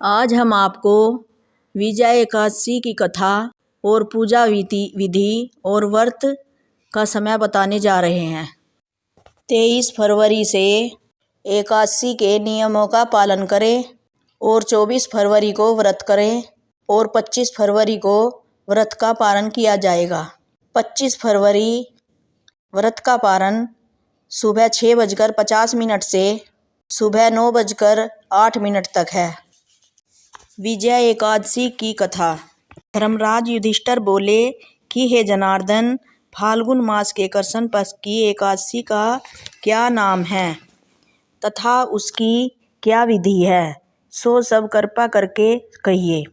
आज हम आपको विजया एकादशी की कथा और पूजा विधि और व्रत का समय बताने जा रहे हैं। 23 फरवरी से एकादशी के नियमों का पालन करें और 24 फरवरी को व्रत करें और 25 फरवरी को व्रत का पारण किया जाएगा। 25 फरवरी व्रत का पारण सुबह 6:50 से सुबह 9:08 तक है। विजया एकादशी की कथा। धर्मराज युधिष्ठिर बोले कि हे जनार्दन, फाल्गुन मास के कृष्ण पक्ष की एकादशी का क्या नाम है तथा उसकी क्या विधि है, सो सब कृपा करके कहिए।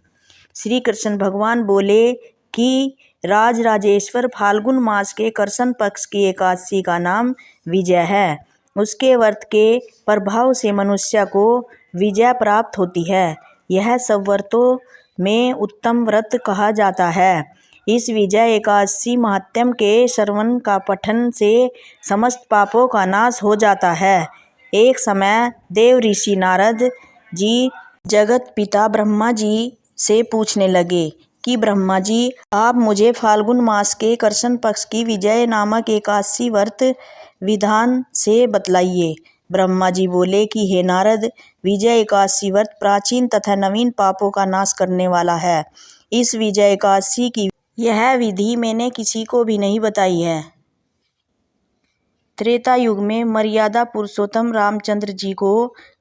श्री कृष्ण भगवान बोले कि राजराजेश्वर, फाल्गुन मास के कृष्ण पक्ष की एकादशी का नाम विजय है। उसके व्रत के प्रभाव से मनुष्य को विजय प्राप्त होती है। यह सब व्रतों में उत्तम व्रत कहा जाता है। इस विजय एकादशी महात्म्य के श्रवण का पठन से समस्त पापों का नाश हो जाता है। एक समय देव ऋषि नारद जी जगत पिता ब्रह्मा जी से पूछने लगे कि ब्रह्मा जी, आप मुझे फाल्गुन मास के कृष्ण पक्ष की विजय नामक एकादशी व्रत विधान से बतलाइए। ब्रह्मा जी बोले कि हे नारद, विजय एकादशी व्रत प्राचीन तथा नवीन पापों का नाश करने वाला है। इस विजय एकादशी की यह विधि मैंने किसी को भी नहीं बताई है। त्रेता युग में मर्यादा पुरुषोत्तम रामचंद्र जी को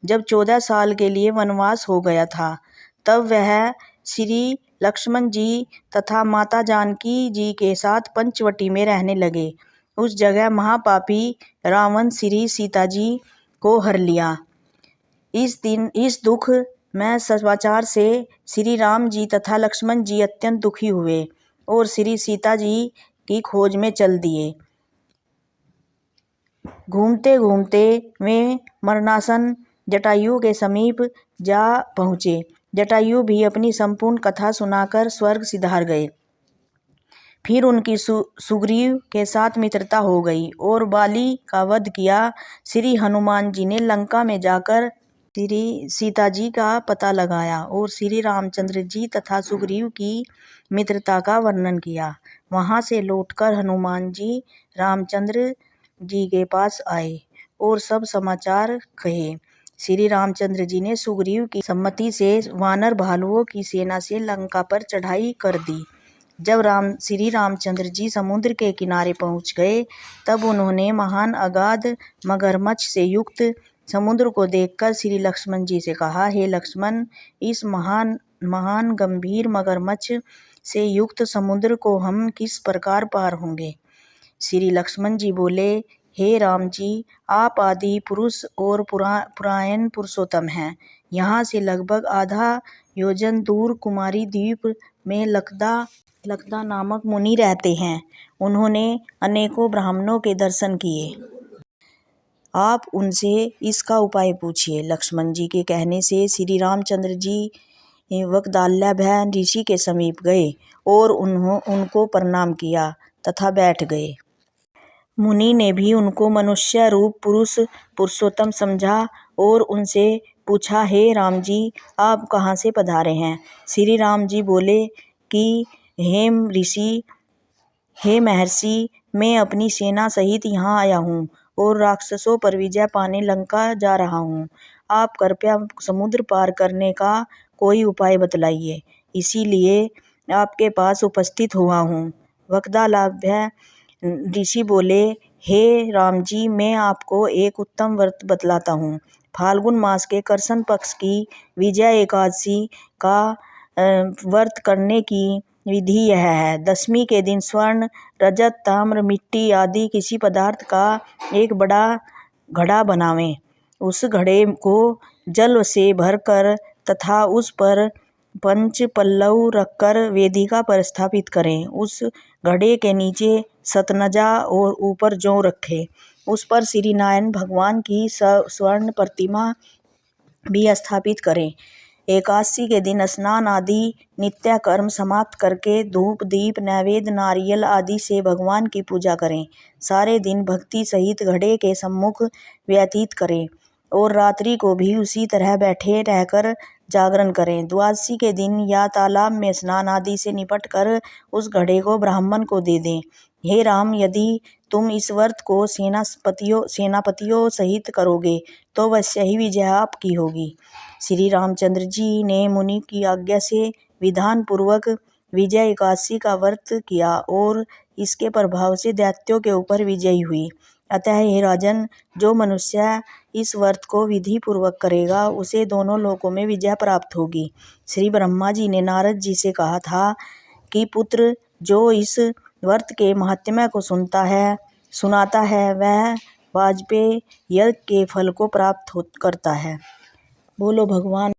जब 14 साल के लिए वनवास हो गया था, तब वह श्री लक्ष्मण जी तथा माता जानकी जी के साथ पंचवटी में रहने लगे। उस जगह महापापी रावण श्री सीता जी को हर लिया। इस दुख में समाचार से श्री राम जी तथा लक्ष्मण जी अत्यंत दुखी हुए और श्री सीता जी की खोज में चल दिए। घूमते घूमते वे मरणासन जटायु के समीप जा पहुँचे। जटायु भी अपनी संपूर्ण कथा सुनाकर स्वर्ग सिधार गए। फिर उनकी सुग्रीव के साथ मित्रता हो गई और बाली का वध किया। श्री हनुमान जी ने लंका में जाकर श्री सीता जी का पता लगाया और श्री रामचंद्र जी तथा सुग्रीव की मित्रता का वर्णन किया। वहां से लौटकर हनुमान जी रामचंद्र जी के पास आए और सब समाचार कहे। श्री रामचंद्र जी ने सुग्रीव की सम्मति से वानर भालुओं की सेना से लंका पर चढ़ाई कर दी। जब श्री रामचंद्र जी समुद्र के किनारे पहुंच गए, तब उन्होंने महान अगाध मगरमच्छ से युक्त समुद्र को देखकर श्री लक्ष्मण जी से कहा, हे लक्ष्मण, इस महान गंभीर मगरमच्छ से युक्त समुद्र को हम किस प्रकार पार होंगे। श्री लक्ष्मण जी बोले, हे राम जी, आप आदि पुरुष और पुरायण पुरुषोत्तम हैं। यहाँ से लगभग आधा योजन दूर कुमारी द्वीप में लकदा नामक मुनि रहते हैं। उन्होंने अनेकों ब्राह्मणों के दर्शन किए। आप उनसे इसका उपाय पूछिए। लक्ष्मण जी के कहने से श्री रामचंद्र जी वकदाल्याभ्य ऋषि के समीप गए और उनको प्रणाम किया तथा बैठ गए। मुनि ने भी उनको मनुष्य रूप पुरुषोत्तम समझा और उनसे पूछा, हे राम जी, आप कहाँ से पधारे हैं। श्री राम जी बोले कि हे महर्षि, मैं अपनी सेना सहित यहाँ आया हूँ और राक्षसों पर विजय पाने लंका जा रहा हूँ। आप कृपया समुद्र पार करने का कोई उपाय बतलाइए, इसीलिए आपके पास उपस्थित हुआ हूँ। वकदाल्याभ्य ऋषि बोले, हे राम जी, मैं आपको एक उत्तम व्रत बतलाता हूँ। फाल्गुन मास के कृष्ण पक्ष की विजय एकादशी का व्रत करने की विधि यह है। दशमी के दिन स्वर्ण, रजत, ताम्र, मिट्टी आदि किसी पदार्थ का एक बड़ा घड़ा बनावें। उस घड़े को जल से भरकर तथा उस पर पंच पल्लव रखकर वेदिका पर स्थापित करें। उस घड़े के नीचे सतनजा और ऊपर जौ रखें। उस पर श्री नारायण भगवान की स्वर्ण प्रतिमा भी स्थापित करें। एकादशी के दिन स्नान आदि नित्य कर्म समाप्त करके धूप, दीप, नैवेद्य, नारियल आदि से भगवान की पूजा करें। सारे दिन भक्ति सहित घड़े के सम्मुख व्यतीत करें और रात्रि को भी उसी तरह बैठे रहकर जागरण करें। द्वादशी के दिन या तालाब में स्नान आदि से निपट कर उस घड़े को ब्राह्मण को दे दें। हे राम, यदि तुम इस व्रत को सेनापतियों सहित करोगे तो अवश्य ही विजय आपकी होगी। श्री रामचंद्र जी ने मुनि की आज्ञा से विधान पूर्वक विजय एकादशी का व्रत किया और इसके प्रभाव से दैत्यों के ऊपर विजयी हुई। अतः हे राजन, जो मनुष्य इस व्रत को विधि पूर्वक करेगा उसे दोनों लोकों में विजय प्राप्त होगी। श्री ब्रह्मा जी ने नारद जी से कहा था कि पुत्र, जो इस व्रत के महात्म्य को सुनाता है वह वाजपेय यज्ञ के फल को प्राप्त करता है। बोलो भगवान।